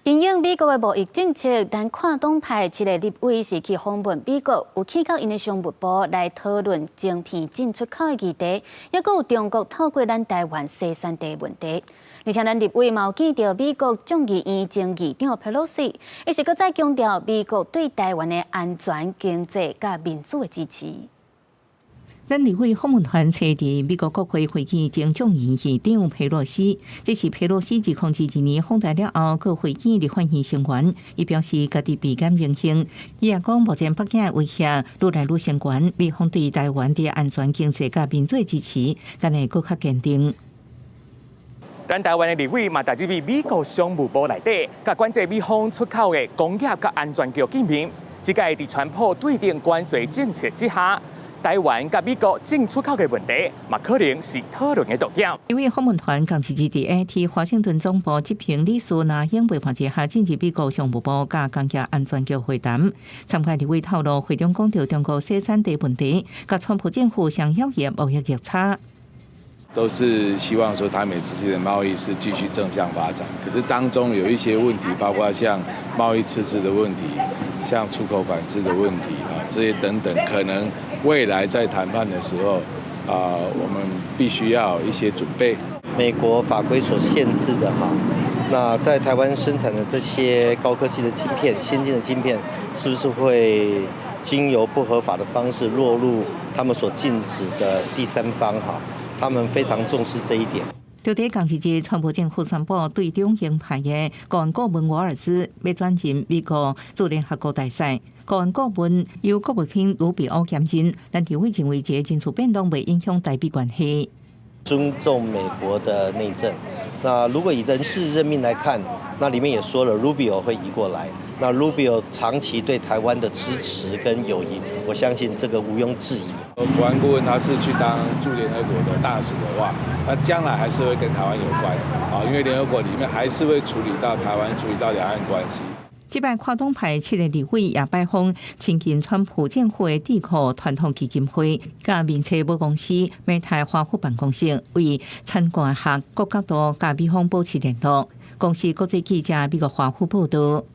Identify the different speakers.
Speaker 1: 因应美国的贸易政策，但跨党派7个立委是去访问美国，有去到因的商务部来讨论晶片进出口的议题，也有中国透过咱台湾生产地问题。而且咱立委嘛有见到美国众议院前议长佩洛西，也是搁再强调美国对台湾的安全、经济甲民主的支持。
Speaker 2: 咱立委访问团找伫美国国会会议前众议院长佩洛西，这是佩洛西自2021年访台了后，各会议立法院成员，伊表示家己倍感荣幸。伊也讲，目前北京的威胁愈来愈升悬，美方对台湾的安全、经济甲民主的支持，敢会更较坚定。
Speaker 3: 咱台湾的立委嘛，大致伫美国商务部内底，甲管制美方出口的工业甲安全局见面，即个伫川普对顶关税政策之下。台湾甲美国进出口的问题，嘛可能是讨论的重点。
Speaker 2: 因为访问团同时伫华盛顿总部执行理事那英陪伴之下，进入美国商务部甲工业安全局会谈。参加立委透露，会中讲到中国生产地问题，甲川普政府上晓的贸易逆差。
Speaker 4: 都是希望说台美之间的贸易是继续正向发展，可是当中有一些问题，包括像贸易赤字的问题，像出口管制的问题啊，这些等等，可能未来在谈判的时候，我们必须要有一些准备。
Speaker 5: 美国法规所限制的哈，那在台湾生产的这些高科技的晶片、先进的晶片，是不是会经由不合法的方式落入他们所禁止的第三方哈？他们非常重视这一点。
Speaker 2: 就在同一日，川普政府宣布对中鹰派的国安顾问瓦尔兹要转任美国驻联合国大使。国安顾问由国务卿卢比奥兼任，但立委认为这人事变动未影响台美关系。
Speaker 5: 尊重美国的内政。那如果以人事任命来看，那里面也说了 ，Rubio 会移过来。那 Rubio 长期对台湾的支持跟友谊，我相信这个毋庸置疑。
Speaker 4: 国安顾问他是去当驻联合国的大使的话，那将来还是会跟台湾有关啊，因为联合国里面还是会处理到台湾、处理到两岸关系。
Speaker 2: 这摆跨党派7个立委也拜访亲近川普政府的智库传统基金会、甲民策母公司、美台华府办公室，为参观下各角度甲美方保持联络。公司国际记者美国华府报道。